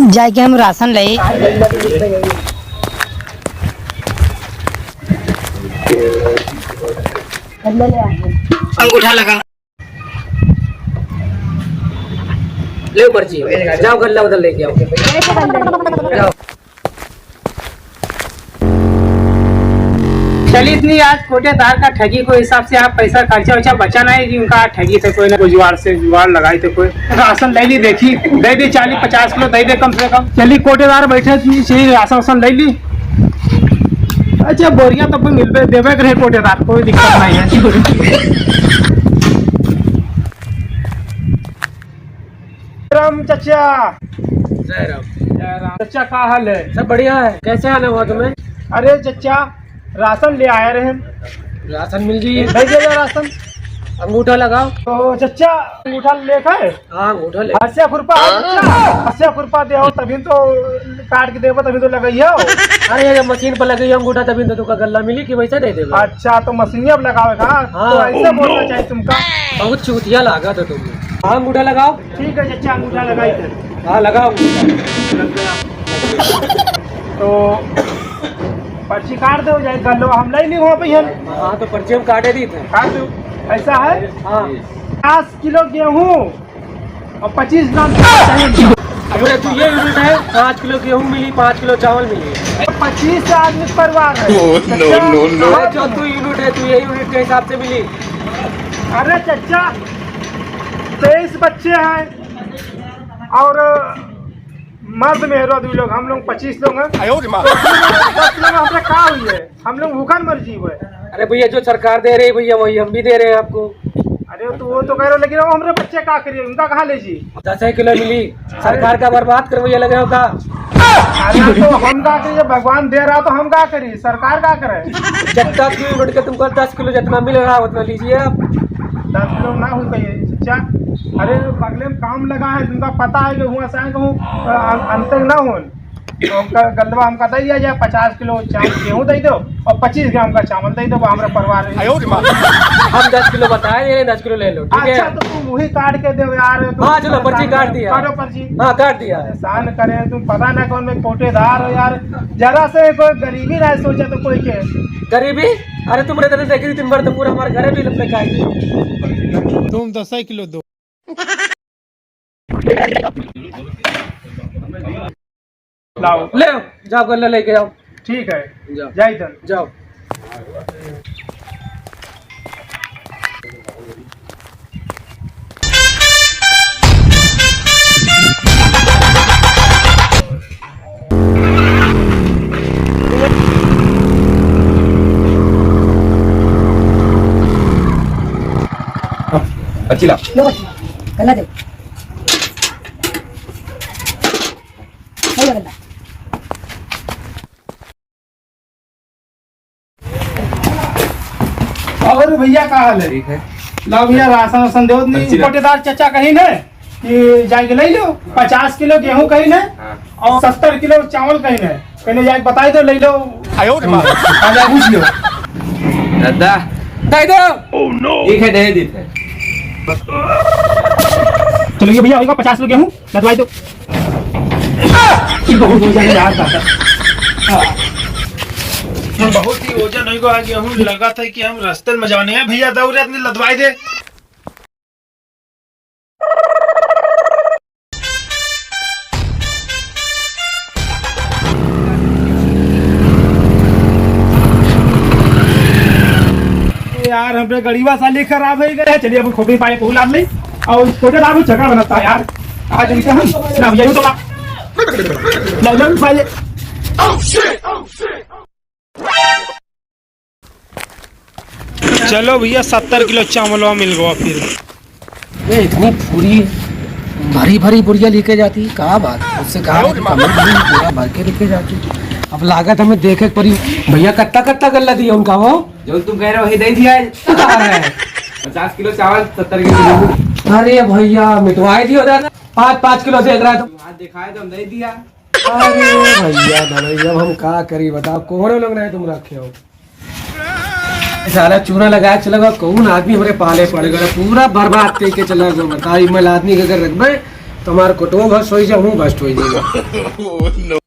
जाके हम राशन ले अंगूठा लगा ले पर्ची जाओ गल्ला उधर लेके आओ जाओ। चलिए इतनी आज कोटेदार का ठगी को हिसाब से आप पैसा खर्चा वर्चा बचा नहीं कि उनका ठगी थे कोई ना कोई जुगाड़ से जुगाड़ लगाई थे कोई राशन ले ली देखी दे दी 40-50 किलो दे दे कम से कम। चलिए कोटेदार बैठे चाहिए राशन वासन ले ली। अच्छा बोरिया तो मिलते देवे रहे कोटेदार कोई दिक्कत नहीं है। राम चचा जय राम। चचा का हाल है? सब बढ़िया है। कैसे आना हुआ तुम्हें? अरे चचा राशन ले आए रहे राशन मिल गई। भेजेगा राशन। अंगूठा लगाओ। तो चचा अंगूठा लेखा है? हाँ अंगूठा ले। 80 खुरपा 80 खुरपा दे तभी तो काट के देवो तभी तो लगाइयो। अरे जब मशीन पर लगी अंगूठा तभी तो तुमका गल्ला मिली कि वैसे दे देगा। अच्छा तो मशीन अब लगावेगा। हाँ। तो ऐसे बोलना चाहिए तुमका। बहुत चूतिया लगा था तुमने। हाँ अंगूठा लगाओ। ठीक है चचा अंगूठा लगाई थे। हाँ लगाओ। तो पर्ची काट दो जाए गल्लो हम नहीं हुआ भैया। हाँ तो पर्ची हम काटे दी थे। काट दो। ऐसा है? हाँ 50 किलो गेहूँ और 25 ग्राम चाहिए। अरे तू ये यूनिट है 5 किलो गेहूँ मिली 5 किलो चावल मिली। 25 आदमी परिवार है। अरे जो तू यूनिट है तू ये यूनिट के हिसाब से मिली। अरे चचा 23 बच्चे हैं और मर्द मेहरा 2 लोग हम लोग 25 लोग हैं। 10 लोग हमारे का हुई है हम लोग भूखा मर जी हुए। अरे भैया जो सरकार दे रही है भैया वही हम भी दे रहे हैं आपको। अरे तो वो तो कह रहे लेकिन वो हमारे बच्चे का करिए उनका कहाँ ले जी। 10 किलो मिली सरकार का बर्बाद कर भैया लगे होगा। अरे तो हम का करिए भगवान दे रहा तो हम का करिए सरकार का करे। जितना यूनिट के तुमको 10 किलो जितना मिल रहा है उतना लीजिए आप। 10 किलो ना हो पाइए चचा। अरे बगले में काम लगा है तुमका पता है कि हुआ साए कहूँ अंतर ना हो तो गलवा हमका दे दिया जाए 50 किलो गेहूँ दे दो और 25 ग्राम का चावल दे दो हमारे परिवार हम 10 किलो बताए दे रहे 10 किलो ले लो ठीक है। अच्छा तो तुम वही काट के दो यार। हाँ चलो पर्ची काट दिया। काटो पर्ची। हाँ काट दिया। एहसान करे तुम पता ना कौन में कोटेदार हो यार। जरा से कोई गरीबी ना सोचे तो कोई के गरीबी। अरे तुम रहते देखी दिन भर तो पूरा हमारे घर भी लपटे खाएगी। तुम 10 किलो दो। लाओ ले जाओ गल्ला लेके जाओ। ठीक है जाओ जाई धन जाओ। अच्छी ला गल्ला दे गल्ला। और भैया का हाल है? ठीक है। लाओ भैया राशन वासन दो नहीं कोटेदार चचा कहीं न कि जाके ले लो 50 किलो गेहूँ कहीं न और 70 किलो चावल कहीं न कहने जाके बताई दो ले लो। आजा पूछ लो दादा दे दो। ठीक है दे देते हैं। चलो ये भैया होगा 50 किलो गेहूँ लदवाई दो। बहुत हो जाएगा यार दादा। बहुत ही वजन है को गेहूँ लगा था कि हम रास्ते में जाने हैं भैया दौड़े अपनी लदवाई दे। यार हमरे गरीबा साली खराब हो गए। चलिए अब खोपड़ी पाए को लाद ले और छोटे दारू झगड़ा बनाता है यार। आज इनसे हम ना भैया तो ला पाए। चलो भैया 70 किलो चावल मिल गया फिर। ये इतनी पूरी भरी भरी बुढ़िया लेके जाती कहाँ बात उससे कहा पूरा भर के लेके जाती। अब लागत हमें देखे पड़ी भैया कत्ता कत्ता गल्ला दिया उनका वो जो तुम कह रहे हो वही दे दिया है। 50 किलो चावल 70 किलो गेहूं। अरे भैया मिटवाई दियो दादा 5-5 किलो देख रहा है तो हाथ दिखाए तो हम दे दिया। अरे भैया भैया हम क्या करी बताओ कौन लोग नहीं तुम रखे हो। सारा चूना लगाया चला गया कौन आदमी हमारे पाले पड़ गया पूरा बर्बाद करके चला गया। बताओ इमल आदमी के अगर रखबे તમારે કોટવો ભસ્ટ હોય છે હું ભસ્ટ હોય છે